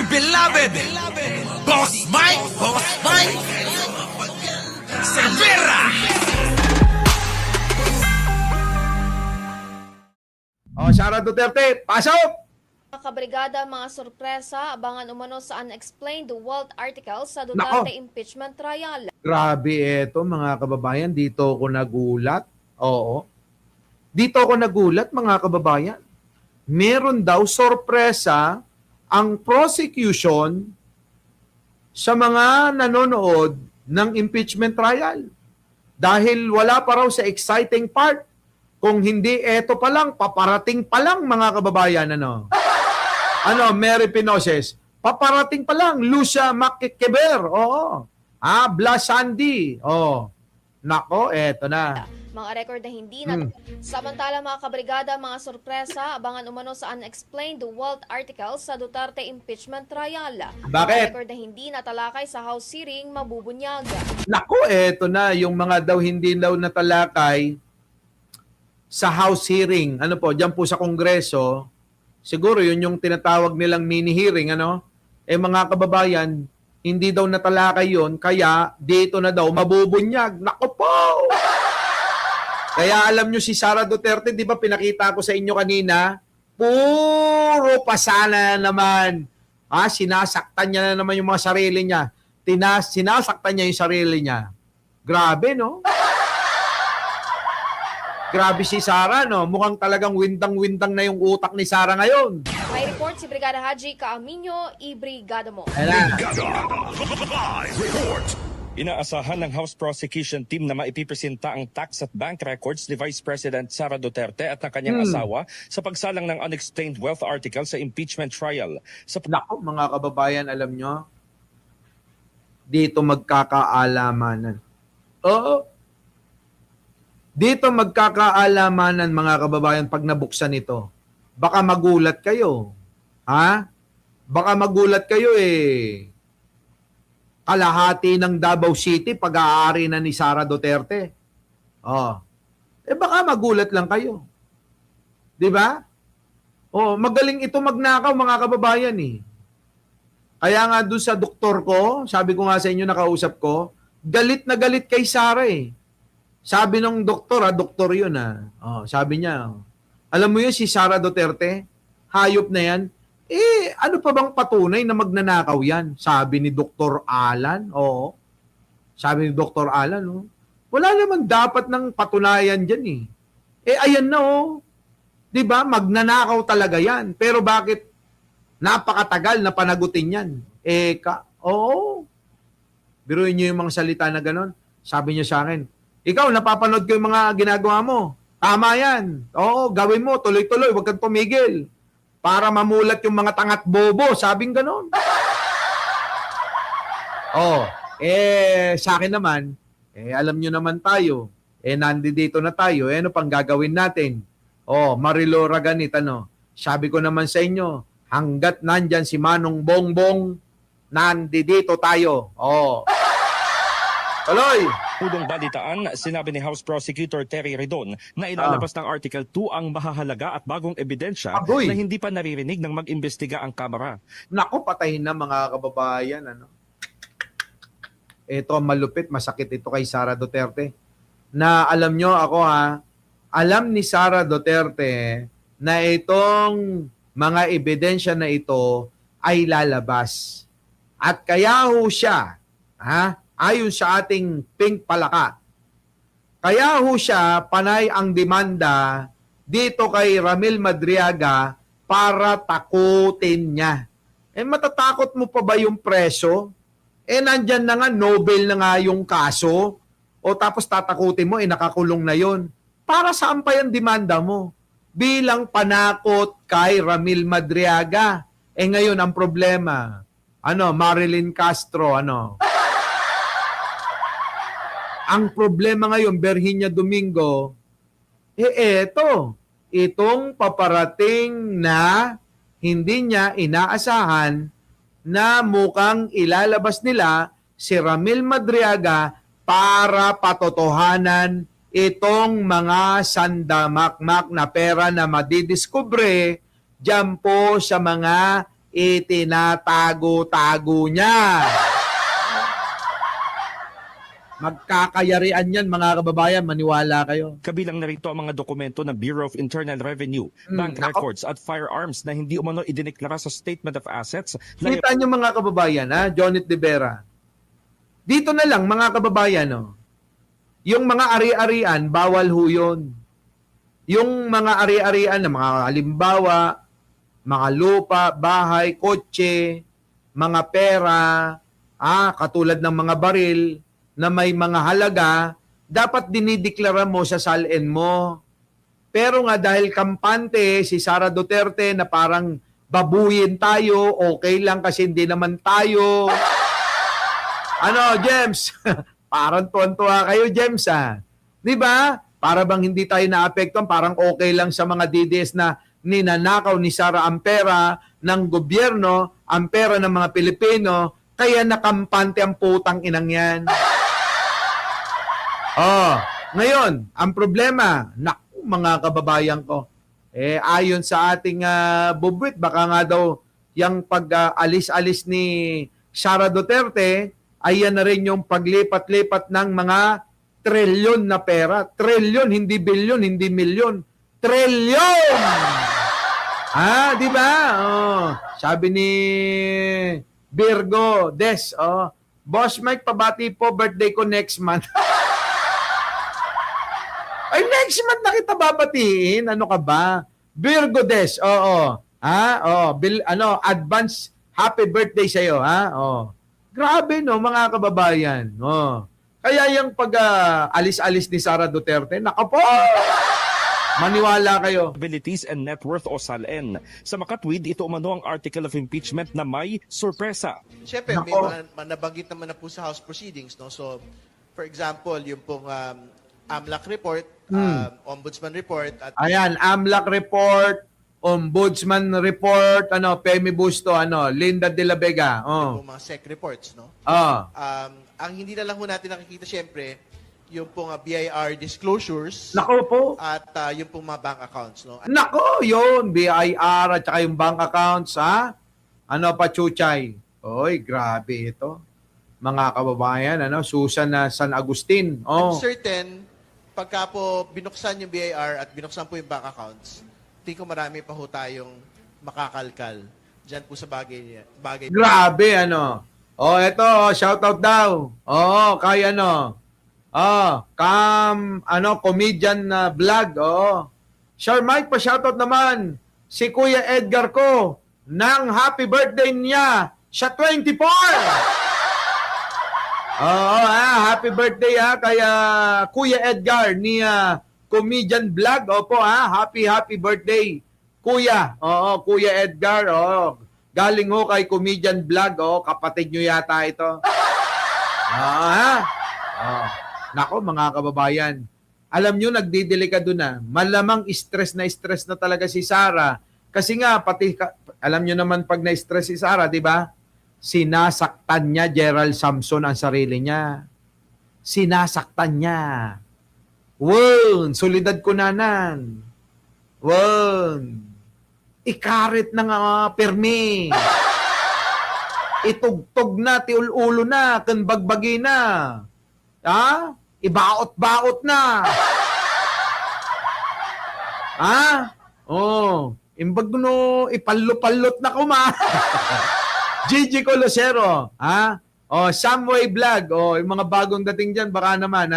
beloved, Boss Mike, Cervera. Sara Duterte, pasok! Mga kabrigada, mga sorpresa, abangan umano sa unexplained wealth article sa Duterte Nako. impeachment trial. Grabe eto mga kababayan, dito ako nagulat. Oo. Dito ako nagulat mga kababayan. Meron daw sorpresa ang prosecution sa mga nanonood ng impeachment trial. Dahil wala pa raw sa exciting part. Kung hindi, eto pa lang, paparating pa lang mga kababayan. Mary Pinoses, paparating pa lang, Lucia Makikiber, oo. Blas Sandy, oo. Nako, eto na. Mga record na hindi na. Samantala mga kabrigada, mga sorpresa, abangan umano sa unexplained wealth article sa Duterte impeachment trial. Bakit? Mga record na hindi natalakay sa House hearing, mabubunyag. Nako, eto na, yung mga daw hindi daw natalakay sa House hearing, diyan po sa Kongreso, siguro yun yung tinatawag nilang mini hearing, mga kababayan, hindi daw natalakay yun, kaya dito na daw mabubunyag. Nako po! Kaya alam nyo si Sara Duterte, di ba pinakita ko sa inyo kanina, puro pasana naman. Sinasaktan niya na naman yung mga sarili niya. Sinasaktan niya yung sarili niya. Grabe, no? Grabe si Sara, no? Mukhang talagang windang-windang na yung utak ni Sara ngayon. May report si Brigada Haji Kaaminyo, i-brigada mo. Live report. Inaasahan ng House Prosecution Team na maipipresenta ang tax at bank records ni Vice President Sara Duterte at ng kanyang asawa sa pagsalang ng unexplained wealth article sa impeachment trial. Naku, mga kababayan, alam nyo, dito magkakaalamanan. Oo. Dito magkakaalamanan, mga kababayan, pag nabuksan ito. Baka magulat kayo. Baka magulat kayo kalahati ng Davao City pag-aari na ni Sara Duterte. Baka magulat lang kayo. 'Di ba? Magaling ito magnakaw mga kababayan Kaya nga doon sa doktor ko, sabi ko nga sa inyo nakausap ko, galit na galit kay Sara Sabi ng doktor, doktor yun sabi niya, alam mo yun si Sara Duterte, hayop na yan, ano pa bang patunay na magnanakaw yan? Sabi ni Dr. Alan. Oo. Sabi ni Dr. Alan, wala naman dapat ng patunayan dyan ayan na 'Di ba? Magnanakaw talaga yan. Pero bakit napakatagal na panagutin yan? Oo. Biruin niyo yung mga salita na ganon. Sabi niya sa akin, ikaw, napapanood ko yung mga ginagawa mo. Tama yan. Oo, gawin mo, tuloy-tuloy, huwag kang tumigil. Para mamulat yung mga tangat bobo. Sabing ganon. Sa akin naman, alam nyo naman tayo. Nandito na tayo. Ano pang gagawin natin? Marilo Raganit, sabi ko naman sa inyo, hanggat nandyan si Manong Bongbong, nandito tayo. Tuloy! Pulong balitaan, sinabi ni House Prosecutor Terry Redon na ilalabas ng Article 2 ang mahahalaga at bagong ebidensya na hindi pa naririnig ng mag-imbestiga ang Kamara. Naku, patayin na mga kababayan. Ito malupit, masakit ito kay Sara Duterte. Na alam nyo ako alam ni Sara Duterte na itong mga ebidensya na ito ay lalabas. At kaya siya, ayon sa ating Pink Palaka, kaya siya panay ang demanda dito kay Ramil Madriaga para takutin niya. Matatakot mo pa ba yung preso? Nandyan na nga, Nobel na nga yung kaso. Tapos tatakutin mo, nakakulong na yon. Para saan pa yung demanda mo? Bilang panakot kay Ramil Madriaga. Ngayon, ang problema, Marilyn Castro, Ang problema ngayon, Berhinia Domingo, itong paparating na hindi niya inaasahan na mukhang ilalabas nila si Ramil Madriaga para patotohanan itong mga sandamakmak na pera na madidiskubre dyan po sa mga itinatago-tago niya. Magkakayarian yan, mga kababayan, maniwala kayo. Kabilang na rito ang mga dokumento ng Bureau of Internal Revenue, bank Ako. records at firearms na hindi umano idineklara sa Statement of Assets. Kita nyo mga kababayan, ha? Jonit de Vera. Dito na lang, mga kababayan, no? Yung mga ari-arian, bawal ho yun. Yung mga ari-arian na mga halimbawa, mga lupa, bahay, kotse, mga pera, katulad ng mga baril na may mga halaga, dapat dinideklara mo sa SALN mo. Pero nga dahil kampante si Sara Duterte na parang babuyin tayo, okay lang kasi hindi naman tayo. Ano, James? Parang tuwan-tuwa kayo, James, ha? Di ba? Para bang hindi tayo naapektuhan, parang okay lang sa mga DDS na ninanakaw ni Sara ang pera ng gobyerno, ang pera ng mga Pilipino, kaya nakampante ang putang inang yan. Ngayon, ang problema, naku, mga kababayan ko, ayon sa ating bubwit, baka nga daw yung pag-alis-alis ni Sara Duterte, ay yan na rin yung paglipat-lipat ng mga trilyon na pera. Trilyon, hindi bilyon, hindi milyon. Trilyon! Di ba? Sabi ni Virgo Des, Boss Mike, pabati po, birthday ko next month. Ay, next month na kita babatiin. Ano ka ba? Virgo Des, advance happy birthday sa'yo, ha? Grabe, no, mga kababayan. Kaya yung pag-alis-alis ni Sara Duterte, nakapo! Maniwala kayo. Abilities and Net Worth o SALN. Sa makatwid, ito umano ang article of impeachment na may sorpresa. Siyempre, may Nako. mga nabanggit naman na po sa House proceedings. No? So, for example, yung pong AMLAC report, Ombudsman report, at Ayan, AMLAC report, Ombudsman report, Pemi Busto, Linda de la Vega. yung pong mga SEC reports. No? Ang hindi na lang po natin nakikita, siyempre, yung pong BIR disclosures Nako po. at yung pong mga bank accounts. No? Nako, yun. BIR at saka yung bank accounts, ha? Pachuchay. Oy, grabe ito. Mga kababayan, Susan na San Agustin. I'm certain, pagka po binuksan yung BIR at binuksan po yung bank accounts, tingin ko marami pa ho tayong makakalkal dyan po sa bagay. Grabe, eto, shoutout daw. Kay comedian na vlog, Sir Mike, pa-shoutout naman si Kuya Edgar ko ng happy birthday niya sa 24. Happy birthday kaya Kuya Edgar ni comedian vlog. Opo, happy birthday, Kuya. Kuya Edgar, galing ho kay comedian vlog, kapatid nyo yata ito. Nako, mga kababayan, alam nyo, nagdidelikado na. Malamang stress na talaga si Sara. Kasi nga, alam nyo naman pag na-stress si Sara, di ba? Sinasaktan niya, Gerald Samson, ang sarili niya. Sinasaktan niya. Solidad kunanan. Ikarit ng permi. Itugtog na, tiul-ulo na, kanbagbagi na. Ibaot-baot na. Imbag no, ipallo-pallot na kuma. Gigi Colosero, Samway Vlog, yung mga bagong dating dyan, baka naman,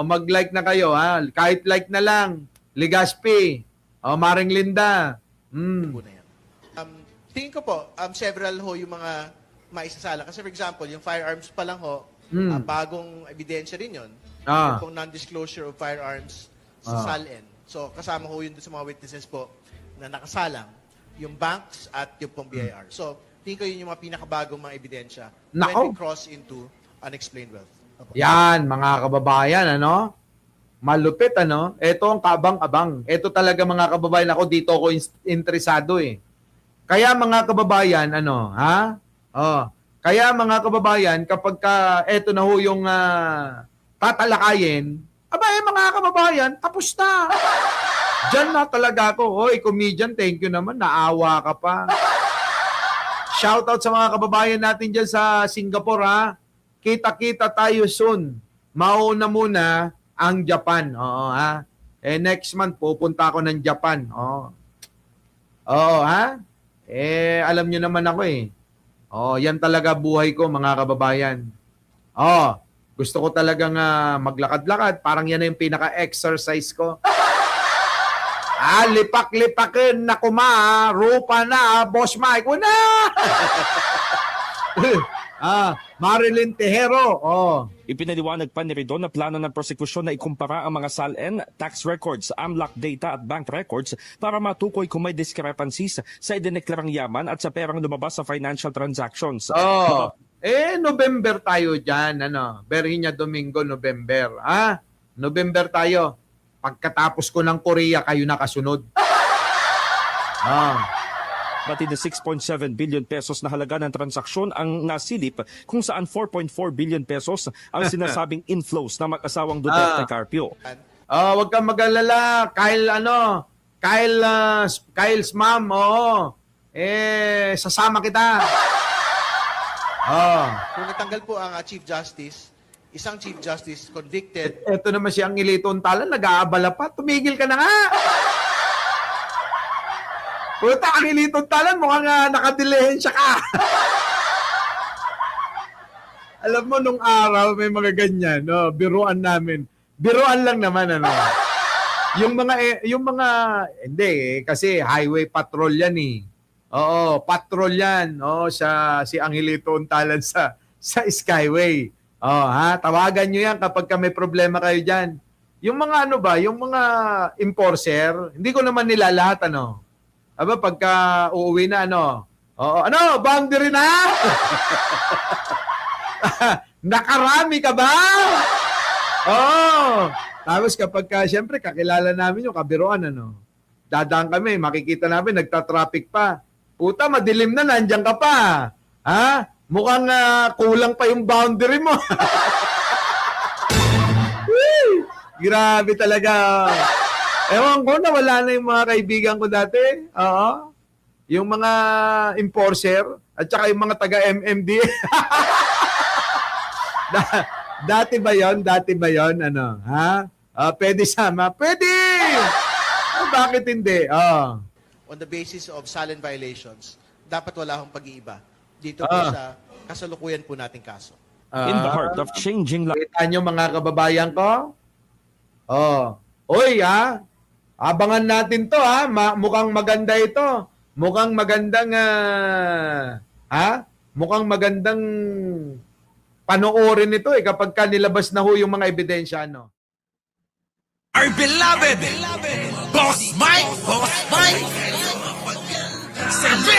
mag-like na kayo, kahit like na lang. Ligaspi, Maring Linda. Po na yan. Tingin ko po, several ho yung mga maisasala. Kasi for example, yung firearms pa lang ho, bagong ebidensya rin yun. Yung pong non-disclosure of firearms sa SALN. So, kasama ho yun sa mga witnesses po na nakasalang, yung banks at yung pong BIR. So, tingin ko yun yung mga pinakabagong mga ebidensya when Nako. we cross into unexplained wealth. Yan, mga kababayan, malupit, Ito ang kabang-abang. Ito talaga, mga kababayan, ako dito ako interesado, Kaya, mga kababayan, Kaya, mga kababayan, kapag eto na ho yung tatalakayin, mga kababayan, tapos na. Diyan na talaga ako. Hoy, comedian, thank you naman. Naawa ka pa. Shoutout sa mga kababayan natin dyan sa Singapore, ha? Kita-kita tayo soon. Mauna muna ang Japan. Oo, ha? Next month, pupunta ako ng Japan. Oo. Oo, ha? Alam nyo naman ako eh. Yan talaga buhay ko, mga kababayan. Gusto ko talagang maglakad-lakad. Parang yan na yung pinaka-exercise ko. Lipak-lipakin na kuma, rupa na, Boss Mike. Una! Marilyn Tejero. Ipinaliwanag pa ni Ridon na plano ng prosekusyon na ikumpara ang mga SALN, tax records, AMLAC data at bank records para matukoy kung may discrepancies sa idineklarang yaman at sa perang lumabas sa financial transactions. November tayo dyan. Berhinya Domingo, November. November tayo. Pagkatapos ko ng Korea, kayo nakasunod. Pati na 6.7 billion pesos na halaga ng transaksyon ang nasilip kung saan 4.4 billion pesos ang sinasabing inflows na mag-asawang Duterte Carpio. Wag kang mag-alala. Kyle's mom, sasama kita. Kung natanggal po ang Chief Justice, isang Chief Justice convicted. Ito naman si Angelito Untalan, nag-aabala pa. Tumigil ka na nga. Puta, Angelito Untalan, mukhang nakadilihensya ka. Alam mo, nung araw, may mga ganyan. Biruan namin. Biruan lang naman, Yung mga, hindi kasi highway patrol yan eh. Oo, patrol yan. Si Angelito Untalan sa Skyway. Tawagan nyo yan kapag may problema kayo dyan. Yung mga yung mga enforcer, hindi ko naman nila lahat, pagka uuwi na, boundary na? Nakarami ka ba? Tapos kapag siyempre, kakilala namin yung kabiruan, dadaan kami, makikita namin, nagta-traffic pa. Puta, madilim na, nandiyan ka pa. Mukhang kulang pa yung boundary mo. Grabe talaga. Ewan ko na wala na yung mga kaibigan ko dati. Yung mga enforcer at saka yung mga taga-MMD. Dati ba yon? Pwede sama? Pwede! Bakit hindi? On the basis of SALN violations, dapat wala akong pag-iiba dito po sa kasalukuyan po nating kaso. In the heart of changing lives. Kita nyo mga kababayan ko? Oy, abangan natin to, mukhang maganda ito. Mukhang magandang, mukhang magandang panoorin ito kapag nilabas na yung mga ebidensya, Our beloved Boss Mike. Sevilla.